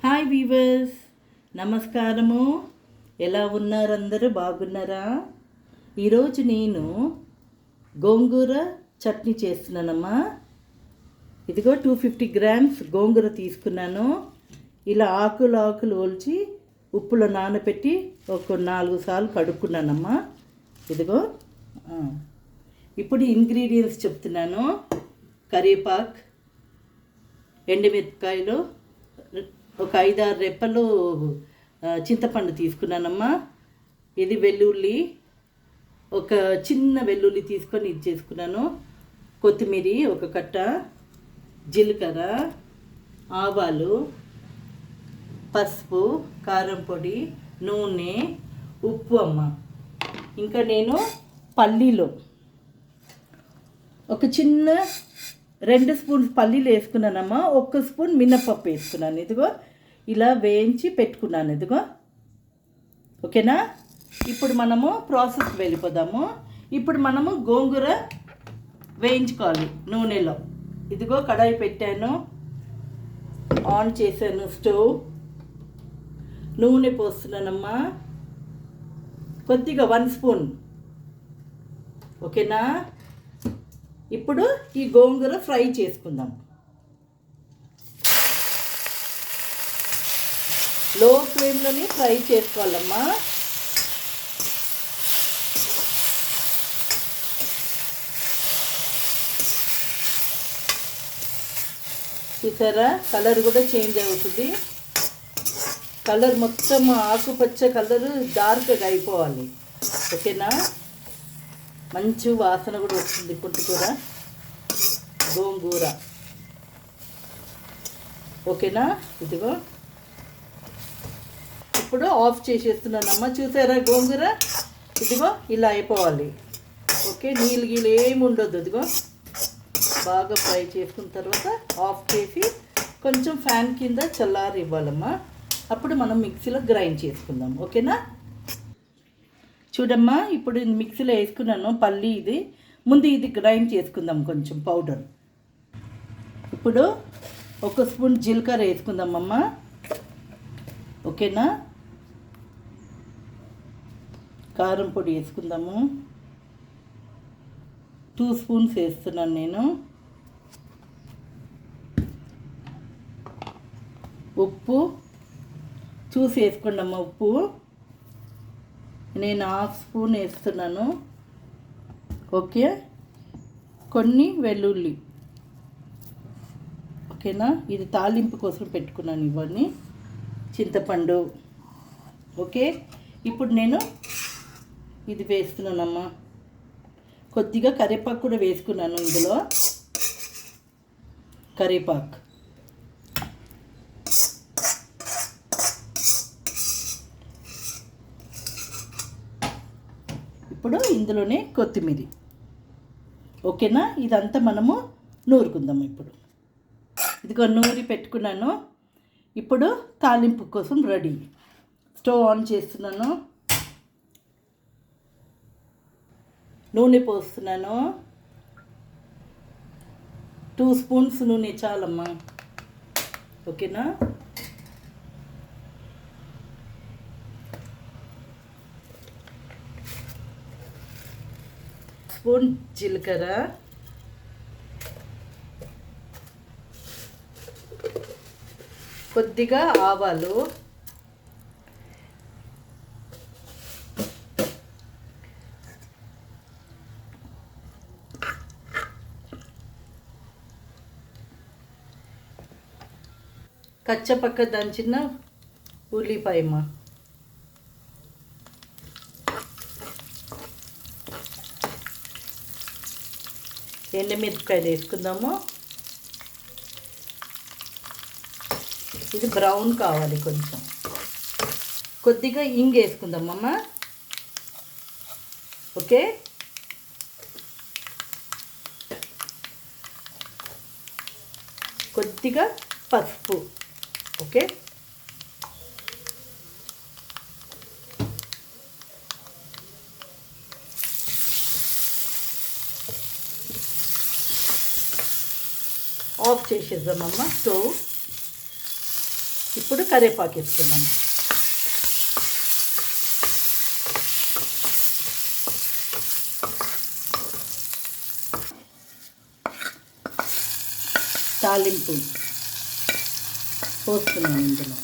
Hi weavers, నమస్కారము. ఎలా ఉన్నారు? అందరూ బాగున్నారా? ఈరోజు నేను గోంగూర చట్నీ చేస్తున్నానమ్మా. ఇదిగో 250 గ్రామ్స్ గోంగూర తీసుకున్నాను. ఇలా ఆకులు ఒలిచి ఉప్పులో నానబెట్టి ఒక 4 సార్లు కడుక్కున్నానమ్మా. ఇదిగో ఇప్పుడు ఇంగ్రీడియంట్స్ చెప్తున్నాను. కరివేపాకు, ఎండుమిరపకాయలు, ఒక 5-6 రెప్పలు చింతపండు తీసుకున్నానమ్మా. ఇది వెల్లుల్లి, ఒక చిన్న వెల్లుల్లి తీసుకొని ఇది చేసుకున్నాను. కొత్తిమీర ఒక కట్ట, జీలకర్ర, ఆవాలు, పసుపు, కారం పొడి, నూనె, ఉప్పు అమ్మ. ఇంకా నేను పల్లీలు ఒక చిన్న 2 స్పూన్స్ పల్లీలు వేసుకున్నానమ్మా. 1 స్పూన్ మినపప్పు వేసుకున్నాను. ఇదిగో ఇలా వేయించి పెట్టుకున్నాను. ఇదిగో ఓకేనా. ఇప్పుడు మనము ప్రాసెస్ వెళ్ళిపోదాము. ఇప్పుడు మనము గోంగూర వేయించుకోవాలి నూనెలో. ఇదిగో కడాయి పెట్టాను, ఆన్ చేశాను స్టవ్, నూనె పోస్తున్నానమ్మా. కొద్దిగా 1 స్పూన్. ఓకేనా. ఇప్పుడు ఈ గోంగూర ఫ్రై చేసుకుందాం. లో ఫ్లేమ్లోనే ఫ్రై చేసుకోవాలమ్మా. చూసారా, కలర్ కూడా చేంజ్ అవుతుంది. కలర్ మొత్తం ఆకుపచ్చ కలర్ డార్క్గా అయిపోవాలి. ఓకేనా. మంచి వాసన కూడా వస్తుంది. పుట్టుకూర, గోంగూర. ఓకేనా. ఇదిగో ఇప్పుడు ఆఫ్ చేసేస్తున్నానమ్మా. చూసారా గోంగూర, ఇదిగో ఇలా అయిపోవాలి. ఓకే, నీళ్ళు ఏమి ఉండొద్దు. ఇదిగో బాగా ఫ్రై చేసుకున్న తర్వాత ఆఫ్ చేసి కొంచెం ఫ్యాన్ కింద చల్లారి ఇవ్వాలమ్మా. అప్పుడు మనం మిక్సీలో గ్రైండ్ చేసుకుందాం. ఓకేనా. చూడమ్మా, ఇప్పుడు మిక్సీలో వేసుకున్నాను పల్లి. ఇది ముందు ఇది గ్రైండ్ చేసుకుందాం కొంచెం పౌడర్. ఇప్పుడు 1 స్పూన్ జీలకర్ర వేసుకుందామమ్మా. ఓకేనా. కారం పొడి వేసుకుందాము. 2 స్పూన్స్ వేస్తున్నాను నేను. ఉప్పు చూసి వేసుకోండి అమ్మ. ఉప్పు నేను 1/2 స్పూన్ వేస్తున్నాను. ఓకే. కొన్ని వెల్లుల్లి. ఓకేనా. ఇది తాలింపు కోసం పెట్టుకున్నాను ఇవన్నీ. చింతపండు. ఓకే. ఇప్పుడు నేను ఇది వేస్తున్నానమ్మా. కొద్దిగా కరివేపాకు కూడా వేసుకున్నాను ఇందులో. కరివేపాకు, ఇప్పుడు ఇందులోనే కొత్తిమీర. ఓకేనా. ఇదంతా మనము నూరుకుందాం. ఇప్పుడు ఇదిగో నూరి పెట్టుకున్నాను. ఇప్పుడు తాలింపు కోసం రెడీ. స్టవ్ ఆన్ చేస్తున్నాను, నూనె పోస్తున్నాను. 2 స్పూన్స్ నూనె చాలమ్మా. ఓకేనా. స్పూన్ జీలకర్ర, కొద్దిగా ఆవాలు, కచ్చపక్క దంచిన ఉల్లిపాయమ్మ, ఎండుమిరపకాయలు వేసుకుందాము. ఇది బ్రౌన్ కావాలి కొంచెం. కొద్దిగా ఇంగు వేసుకుందామమ్మ. ఓకే. కొద్దిగా పసుపు. ఓకే. ఆఫ్ చేసేద్దామమ్మా స్టవ్. ఇప్పుడు కరివేపాకు వేసుకుందాం. తాలింపు పోస్తున్నాను ఇందులో.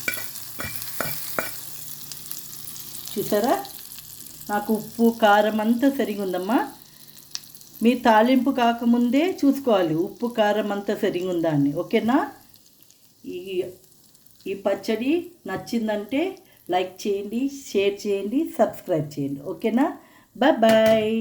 చూసారా, నాకు ఉప్పు కారం అంతా సరిగా ఉందమ్మా. మీ తాలింపు కాకముందే చూసుకోవాలి ఉప్పు కారం అంతా సరిగా ఉందా అని. ఓకేనా? ఈ పచ్చడి నచ్చిందంటే లైక్ చేయండి, షేర్ చేయండి, సబ్స్క్రైబ్ చేయండి. ఓకేనా? Bye bye.